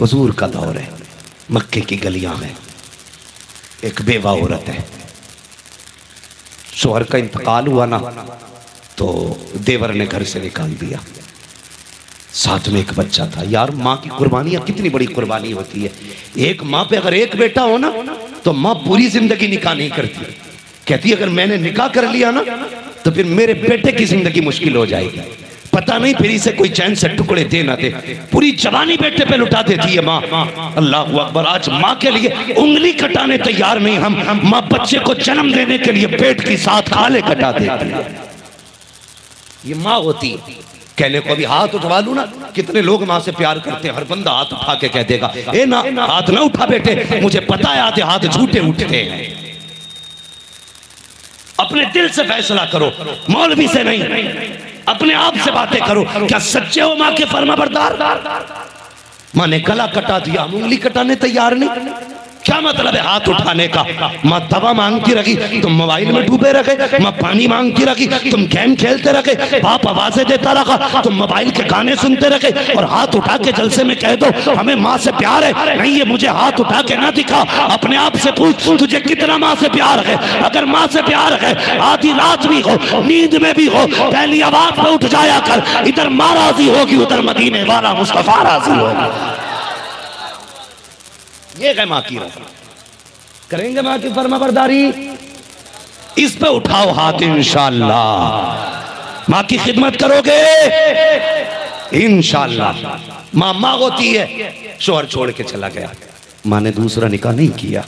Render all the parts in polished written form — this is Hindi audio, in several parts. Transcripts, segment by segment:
हुजूर का दौर है, मक्के की गलियां हैं, एक बेवा औरत है, शोहर का इंतकाल हुआ ना तो देवर ने घर से निकाल दिया, साथ में एक बच्चा था। यार माँ की कुर्बानियां कितनी बड़ी कुर्बानी होती है। एक माँ पे अगर एक बेटा हो ना तो माँ पूरी जिंदगी निकाह नहीं करती, कहती अगर मैंने निकाह कर लिया ना तो फिर मेरे बेटे की जिंदगी मुश्किल हो जाएगी, पता नहीं फिर इसे कोई चैन से टुकड़े दे ना दे, पूरी जवानी बेटे पे लुटा देती है माँ। अल्लाह अकबर, आज माँ के लिए उंगली कटाने तैयार नहीं हम, माँ बच्चे को जन्म देने के लिए पेट की साथ खाले कटा देती है। ये माँ होती है। कहने को भी हाथ उठवा लू ना, कितने लोग माँ से प्यार करते हैं, हर बंदा हाथ उठा के कह देगा ए ना हाथ ना उठा बेटे, मुझे पता है आधे हाथ झूठे उठते हैं। अपने दिल से फैसला करो, मौलवी से नहीं, अपने आप से बातें करो। क्या सच्चे हो माँ के फर्माबरदार? माँ ने गला कटा दिया, हम उंगली कटाने तैयार नहीं, क्या मतलब है हाथ उठाने का? माँ दवा मांगती रही, तुम मोबाइल में डूबे रखे, माँ पानी मांगती रही, तुम गेम खेलते रखे, बाप आवाजें देता रहा, तुम मोबाइल के गाने सुनते रखे, और हाथ उठा के जलसे में कह दो हमें माँ से प्यार है। नहीं, ये मुझे हाथ उठा के ना दिखा, अपने आप से पूछ तुझे कितना माँ से प्यार है। अगर माँ से प्यार है, आधी रात भी हो, नींद में भी हो, पहली आवाज पे उठ जाया कर। इधर माँ राजी होगी, उधर मदीने वाला मुस्तफा राजी होगा। ये है माँ की रज़ा। करेंगे माँ की फरमाबरदारी, इस पे उठाओ हाथ इंशाअल्लाह। माँ की खिदमत करोगे इंशाअल्लाह। माँ माँ होती है। शोहर छोड़ के चला गया, माँ ने दूसरा निकाह नहीं किया,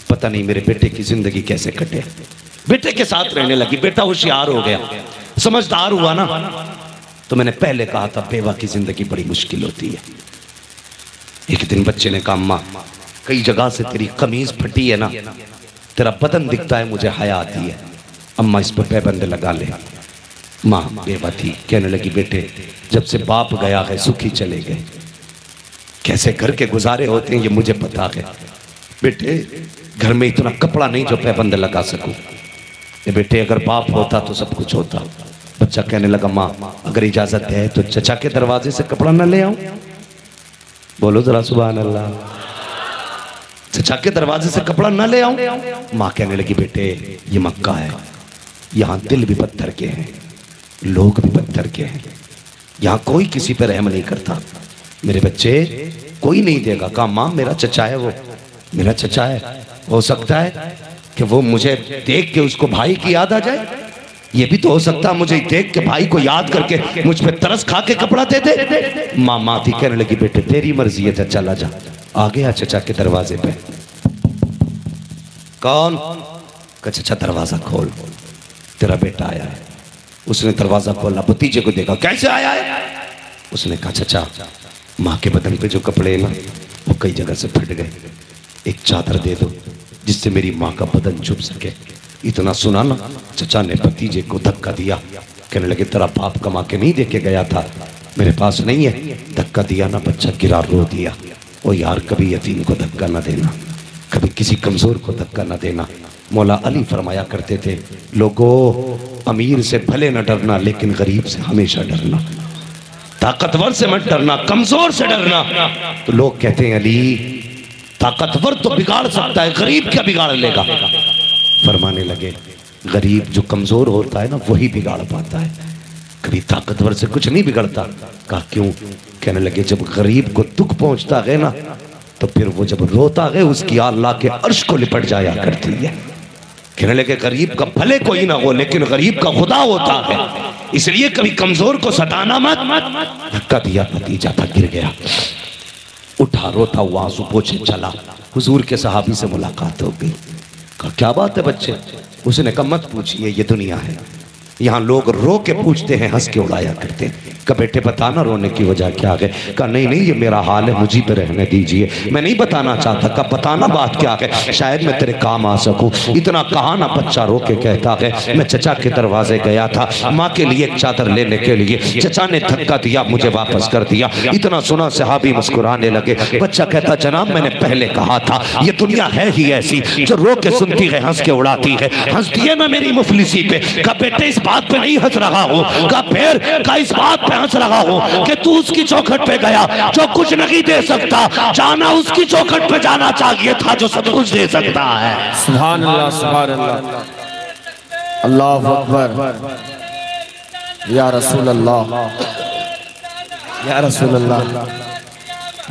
पता नहीं मेरे बेटे की जिंदगी कैसे कटे। बेटे के साथ रहने लगी, बेटा होशियार हो गया, समझदार हुआ ना। तो मैंने पहले कहा था बेवा की जिंदगी बड़ी मुश्किल होती है। एक दिन बच्चे ने कहा माँ कई जगह से तेरी कमीज फटी है ना, तेरा बदन दिखता है, मुझे हया आती है, अम्मा इस पर पैबंद लगा ले। माँ बेवा थी, कहने लगी बेटे जब से बाप गया है सुखी चले गए, कैसे घर के गुजारे होते हैं ये मुझे पता है। बेटे घर में इतना कपड़ा नहीं जो पैबंद लगा सकूं। ये बेटे अगर बाप होता तो सब कुछ होता। बच्चा कहने लगा माँ अगर इजाजत है तो चचा के दरवाजे से कपड़ा न ले आऊं? बोलो जरा सुभान अल्लाह। चचा के दरवाजे से कपड़ा न ले आऊं? माँ कहने लगी बेटे ये मक्का है, यहाँ दिल भी पत्थर के हैं, लोग भी पत्थर के हैं, यहाँ कोई किसी पे रहम नहीं करता। मेरे बच्चे कोई नहीं देगा। कहा माँ मेरा चचा है, वो मेरा चचा है, हो सकता है कि वो मुझे देख के उसको भाई की याद आ जाए, ये भी तो हो सकता है मुझे देख के भाई को याद करके मुझ पे तरस खा के कपड़ा दे दे। माँ थी, कहने लगी बेटे तेरी मर्जी है, चला जा। आ गया चचा के दरवाजे पे। कौन? चचा दरवाजा खोल, तेरा बेटा आया है। उसने दरवाजा खोला, भतीजे को देखा, कैसे आया है? उसने कहा चचा माँ के बदन पे जो कपड़े ना वो कई जगह से फट गए, एक चादर दे दो जिससे मेरी माँ का बदन छुप सके। इतना सुना ना, चचा ने भतीजे को धक्का दिया, कहने लगे तेरा बाप कमा के नहीं दे के गया था, मेरे पास नहीं है। धक्का दिया ना, बच्चा गिरा, रो दिया। ओ यार कभी यतीम को धक्का ना देना, कभी किसी कमजोर को धक्का ना देना। मौला अली फरमाया करते थे लोगों अमीर से भले न डरना लेकिन गरीब से हमेशा डरना, ताकतवर से मत डरना, कमजोर से डरना। तो लोग कहते हैं अली ताकतवर तो बिगाड़ सकता है, गरीब क्या बिगाड़ लेगा? फरमाने लगे गरीब जो कमजोर होता है ना वही बिगाड़ पाता है, कभी ताकतवर से कुछ नहीं बिगड़ता। कहा क्यों? कहने लगे जब गरीब को दुख पहुंचता है ना तो फिर वो जब रोता है उसकी अल्लाह के अर्श को लिपट जाया करती है। कहने लगे गरीब का भले कोई ना हो लेकिन गरीब का खुदा होता है, इसलिए कभी कमजोर को सताना मत। धक्का दिया, भतीजा था, गिर गया, उठा, रोता हुआ आंसू पोछे चला। हुजूर के सहाबी से मुलाकात हो गई। कहा क्या बात है बच्चे? उसने कहा मत पूछिए, ये दुनिया है, यहाँ लोग रो के पूछते हैं, हंस के उड़ाया करते हैं। कहा बेटे बताना रोने की वजह क्या है? कहा नहीं नहीं ये मेरा हाल है, मुझे पे रहने दीजिए, मैं नहीं बताना चाहता। कहा बताना बात क्या है, शायद मैं तेरे काम आ सकूं। इतना कहा ना, बच्चा रो के कहता है मैं चचा के दरवाजे गया था माँ के लिए एक चादर लेने के लिए, चचा ने धक्का दिया, मुझे वापस कर दिया। इतना सुना सहाबी मुस्कुराने लगे। बच्चा कहता जनाब मैंने पहले कहा था ये दुनिया है ही ऐसी, जो रो के सुनती है हंस के उड़ाती है, हंसती है ना मेरी मुफलिसी पे। कहा बेटे इस बात पे नहीं हंस रहा हूँ। कहा फिर? कहा इस बात पे हंस रहा हूँ कि तू उसकी चौखट पे गया जो कुछ नहीं दे सकता, जाना उसकी चौखट पे जाना चाहिए था जो सब कुछ दे सकता है। सुभान अल्लाह, सुभान अल्लाह, अल्लाहु अकबर, या रसूल अल्लाह, या रसूल अल्लाह,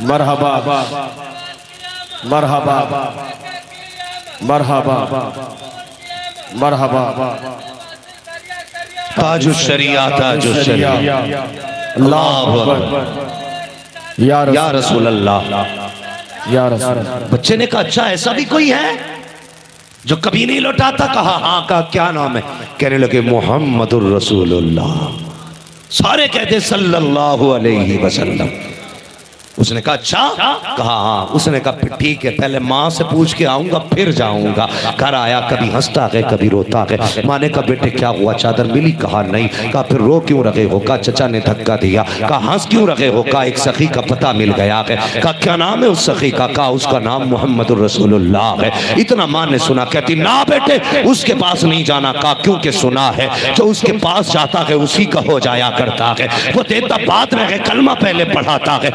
मरहबा मरहबा मरहबा मरहबा, ताजु शरिया, ताजु शरिया, अल्लाहु अकबर, या रसूल अल्लाह, या रसूल। बच्चे ने कहा अच्छा ऐसा भी कोई है जो कभी नहीं लौटाता? कहा हाँ। का क्या नाम है? कहने लगे मोहम्मदुर रसूलुल्लाह। सारे कहते सल्लल्लाहु अलैहि वसल्लम। उसने कहा अच्छा? कहा हाँ। उसने कहा ठीक है, पहले माँ से पूछ के आऊंगा फिर जाऊंगा। घर आया, कभी हंसता गए कभी रोता गए। माँ ने कहा बेटे क्या हुआ, चादर मिली? कहा नहीं। कहा फिर रो क्यों रहे हो? कहा चचा ने धक्का दिया। कहा हंस क्यों रहे हो? कहा एक सखी का पता मिल गया है। कहा क्या नाम है उस सखी का? कहा उसका नाम मोहम्मदुर रसूलुल्लाह है। इतना माँ ने सुना, कहती ना बेटे उसके पास नहीं जाना। कहा क्योंकि सुना है जो उसके पास जाता है उसी का हो जाया करता है, वो देता बाद में है, कलमा पहले पढ़ाता है।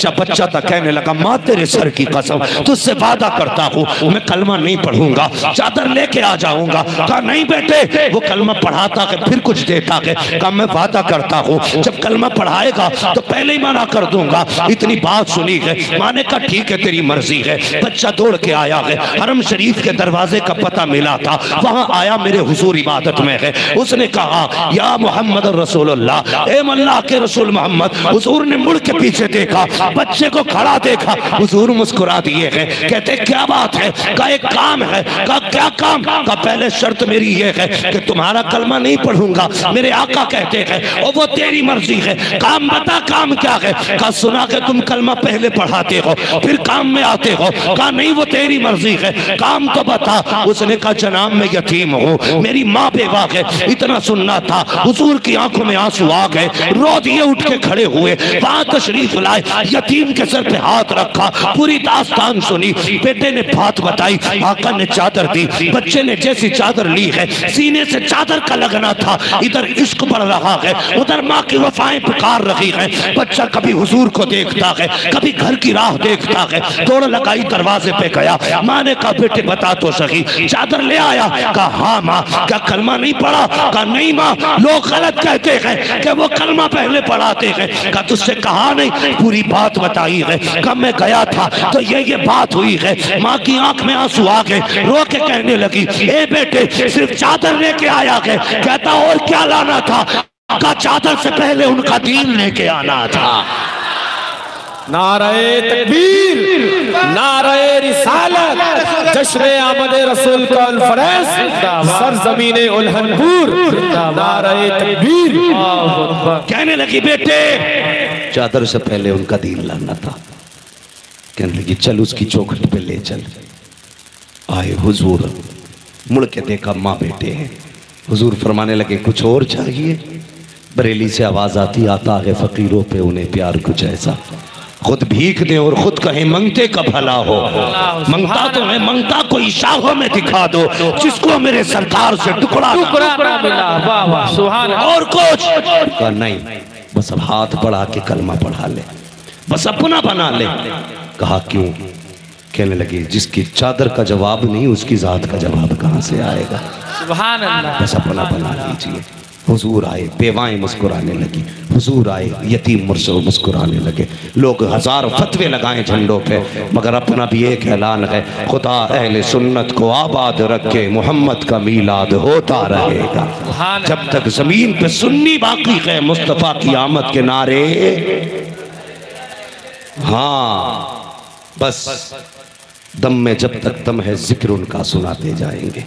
बच्चा था, कहने लगा माँ तेरे सर की कसम तुझसे वादा करता हूँ मैं कलमा नहीं पढ़ूंगा, चादर लेके आ जाऊंगा। कहा नहीं बेटे, वो कलमा पढ़ाता है फिर कुछ देता है। कहा मैं वादा करता हूँ जब कलमा पढ़ाएगा तो पहले ही मना कर दूंगा। इतनी बात सुनी है। माँ ने कहा ठीक है तेरी मर्जी है। बच्चा दौड़ के आया है, हरम शरीफ के दरवाजे का पता मिला था, वहां आया, मेरे हुजूर इबादत में है। उसने कहा या मोहम्मद रसूलुल्लाह, ए अल्लाह के रसूल मोहम्मद। हुजूर ने मुड़ के पीछे देखा, बच्चे को खड़ा देखा, हुजूर मुस्कुरा दिए हैं। कहते क्या बात है? का एक काम है। का क्या काम? का पहले शर्त मेरी ये है कि तुम्हारा कलमा नहीं पढ़ूंगा, मेरे आका कहते हैं, और वो तेरी मर्जी है। काम बता, काम क्या है? का सुना कि तुम कलमा पहले पढ़ाते हो फिर काम में आते हो। का नहीं वो तेरी मर्जी है, काम तो बता। उसने कहा जनाब मैं यतीम हूँ, मेरी माँ बेवा है। इतना सुनना था, हुजूर की आंखों में आंसू आ गए, रो दिए, उठ के खड़े हुए, वहां तशरीफ लाए, यतीम के सर पे हाथ रखा, पूरी दास्तान सुनी। बेटे ने बात बताई, आका ने चादर दी। बच्चे ने जैसी चादर ली है, सीने से चादर का लगना था, इधर इश्क बढ़ रहा है, उधर माँ की वफाएं पुकार रही है। बच्चा कभी हुजूर को देखता है, कभी घर की राह देखता है। दौड़ लगाई, दरवाजे पे गया। माँ ने कहा बेटे बता तो सही, चादर ले आया? कहा हाँ माँ। क्या कलमा नहीं पढ़ा? कहा नहीं माँ, लोग गलत कहते हैं कि वो कलमा पहले पढ़ाते हैं। कहा तुझसे कहा नहीं, पूरी बात बताई है। कब मैं गया था तो ये बात हुई है। माँ की आंख में आंसू आ गए, रो के कहने लगी ए बेटे सिर्फ चादर लेके आया है? कहता और क्या लाना था? का चादर से पहले उनका दीन लेके आना था। नारे तकबीर, नारे रिसालत, जश्न आमद रसूल कॉन्फ्रेंस, सरजमीन उल्हनपुर, नारे तकबीर। कहने लगी बेटे चादर से पहले उनका दीन लाना था। कहने लगी चल उसकी चौखट पे ले चल। आए हुजूर, मुड़ के देखा माँ बेटे हैं। हुजूर फरमाने लगे कुछ और चाहिए? बरेली से आवाज आती, आता है फकीरों पे उन्हें प्यार कुछ ऐसा, खुद भीख दे और खुद कहे मंगते का भला हो। मंगता तो है, मंगता को इशारों में दिखा दो, जिसको मेरे सरकार से टुकड़ा मिला, सुभान। और कुछ का नहीं, बस अब हाथ बढ़ा के कलमा पढ़ा ले, बस अपना बना ले। कहा क्यों? कहने लगी जिसकी चादर का जवाब नहीं उसकी जात का जवाब कहां से आएगा? सुभान अल्लाह। बस अपना बना लीजिए। हुजूर आए, बेवाएं मुस्कुराने लगी। हुजूर आए, यतीम मुस्कुराने लगे। लोग हजार फतवे लगाए झंडों पे, मगर अपना भी एक ऐलान है, खुदा अहले सुन्नत को आबाद रखे, मोहम्मद का मीलाद होता रहेगा जब तक जमीन पे सुन्नी बाकी है। मुस्तफा की आमद के नारे, हाँ बस दम में जब तक दम है जिक्र उनका सुनाते जाएंगे।